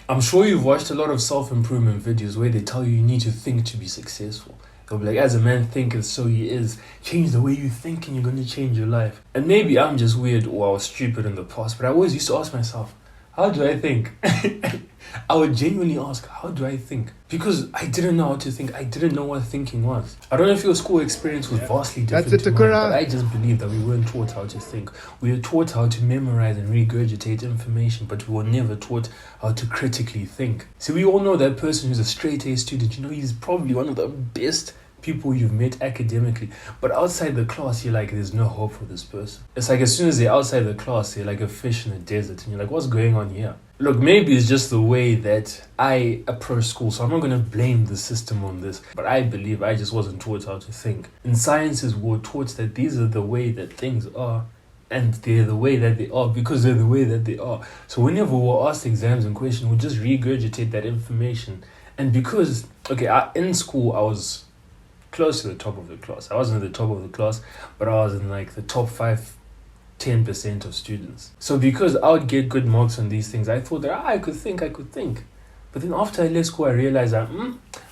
I'm sure you've watched a lot of self-improvement videos where they tell you need to think to be successful. They'll be like, as a man thinketh, so he is. Change the way you think and you're going to change your life. And maybe I'm just weird or I was stupid in the past, but I always used to ask myself, how do I think? I would genuinely ask, how do I think? Because I didn't know how to think. I didn't know what thinking was. I don't know if your school experience was vastly different That's it, to mine, Takura. but I just believe that we weren't taught how to think. We were taught how to memorize and regurgitate information, but we were never taught how to critically think. So we all know that person who's a straight A student. You know, he's probably one of the best people you've met academically, but outside the class you're like, there's no hope for this person. It's like as soon as they're outside the class they're like a fish in a desert and you're like, what's going on here? Look, maybe it's just the way that I approach school, so I'm not going to blame the system on this, but I believe I just wasn't taught how to think. In sciences we were taught that these are the way that things are, and they're the way that they are because they're the way that they are. So whenever we're asked exams and questions, we'll just regurgitate that information. And because, in school I was close to the top of the class. I wasn't at the top of the class, but I was in like the top 10% of students. So because I would get good marks on these things, I thought that I could think. But then after I left school, I realized that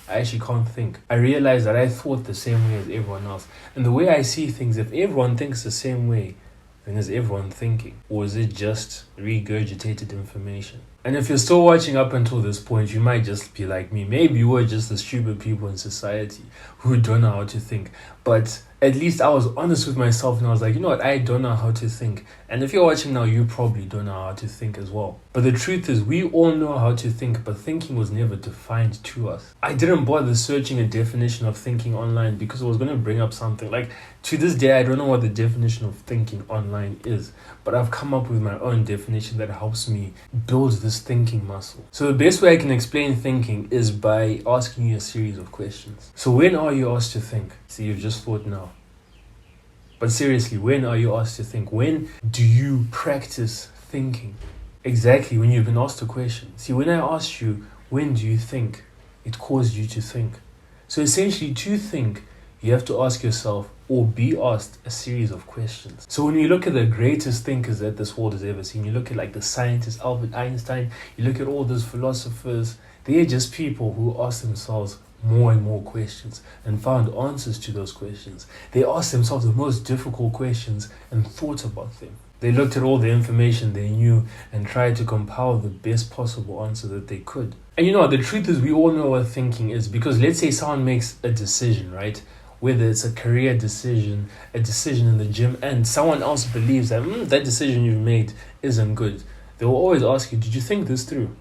I actually can't think. I realized that I thought the same way as everyone else. And the way I see things, if everyone thinks the same way, then is everyone thinking? Or is it just regurgitated information? And if you're still watching up until this point, you might just be like me. Maybe we're just the stupid people in society who don't know how to think. But at least I was honest with myself and I was like, you know what, I don't know how to think. And if you're watching now, you probably don't know how to think as well. But the truth is, we all know how to think, but thinking was never defined to us. I didn't bother searching a definition of thinking online because it was going to bring up something. Like, to this day, I don't know what the definition of thinking online is, but I've come up with my own definition that helps me build this thinking muscle. So the best way I can explain thinking is by asking you a series of questions. So when are you asked to think? See, you've just thought now. But seriously, when are you asked to think? When do you practice thinking? Exactly, when you've been asked a question. See, when I asked you, when do you think? It caused you to think. So essentially, to think, you have to ask yourself or be asked a series of questions. So when you look at the greatest thinkers that this world has ever seen, you look at like the scientist Albert Einstein, you look at all those philosophers, they're just people who ask themselves more and more questions and found answers to those questions. They asked themselves the most difficult questions and thought about them. They looked at all the information they knew and tried to compile the best possible answer that they could. And you know, the truth is we all know what thinking is, because let's say someone makes a decision, right? Whether it's a career decision, a decision in the gym, and someone else believes that that decision you've made isn't good. They will always ask you, did you think this through?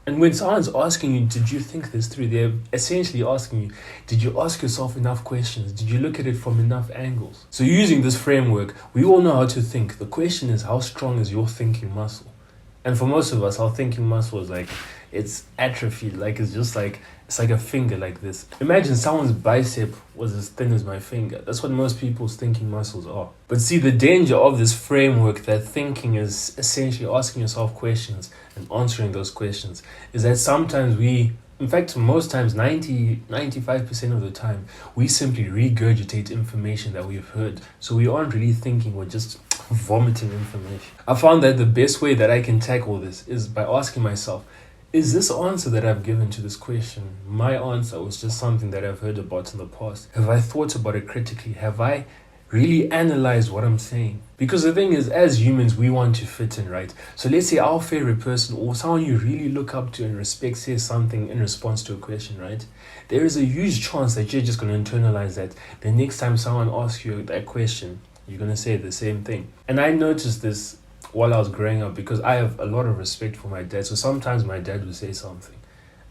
And when someone's asking you, did you think this through? They're essentially asking you, did you ask yourself enough questions? Did you look at it from enough angles? So using this framework, we all know how to think. The question is, how strong is your thinking muscle? And for most of us, our thinking muscle is like, it's atrophied. Like, it's like a finger like this. Imagine someone's bicep was as thin as my finger. That's what most people's thinking muscles are. But see, the danger of this framework, that thinking is essentially asking yourself questions and answering those questions, is that sometimes in fact, most times, 95% of the time, we simply regurgitate information that we've heard. So we aren't really thinking, we're just vomiting information. I found that the best way that I can tackle this is by asking myself, is this answer that I've given to this question my answer, was just something that I've heard about in the past? Have I thought about it critically? Have I really analyzed what I'm saying? Because the thing is, as humans, we want to fit in, right? So let's say our favorite person or someone you really look up to and respect says something in response to a question, right? There is a huge chance that you're just going to internalize that. The next time someone asks you that question, you're going to say the same thing. And I noticed this while I was growing up, because I have a lot of respect for my dad. So sometimes my dad would say something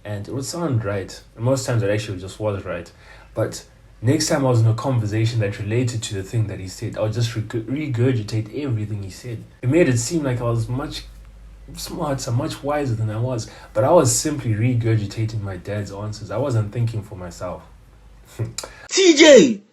and it would sound right. And most times it actually just was right. But next time I was in a conversation that related to the thing that he said, I would just regurgitate everything he said. It made it seem like I was much smarter, much wiser than I was. But I was simply regurgitating my dad's answers. I wasn't thinking for myself. TJ!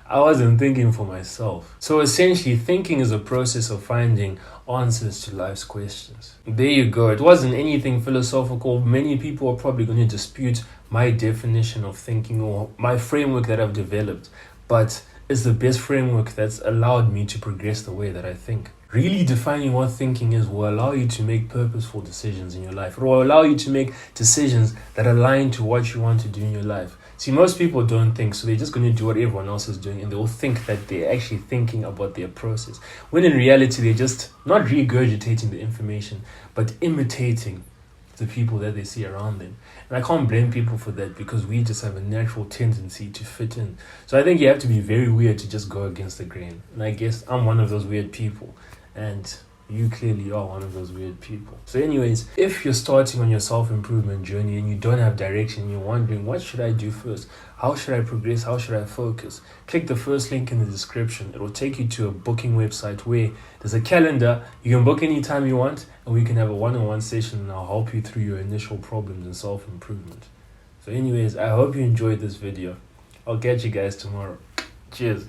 I wasn't thinking for myself. So essentially, thinking is a process of finding answers to life's questions. There you go. It wasn't anything philosophical. Many people are probably going to dispute my definition of thinking or my framework that I've developed, but it's the best framework that's allowed me to progress the way that I think. really defining what thinking is will allow you to make purposeful decisions in your life. It will allow you to make decisions that align to what you want to do in your life. See, most people don't think, so they're just going to do what everyone else is doing, and they'll think that they're actually thinking about their process. When in reality, they're just not regurgitating the information, but imitating the people that they see around them. And I can't blame people for that, because we just have a natural tendency to fit in. So I think you have to be very weird to just go against the grain. And I guess I'm one of those weird people. And you clearly are one of those weird people. So anyways, if you're starting on your self-improvement journey and you don't have direction, you're wondering, what should I do first? How should I progress? How should I focus? Click the first link in the description. It will take you to a booking website where there's a calendar. You can book anytime you want, and we can have a one-on-one session, and I'll help you through your initial problems in self-improvement. So anyways, I hope you enjoyed this video. I'll catch you guys tomorrow. Cheers.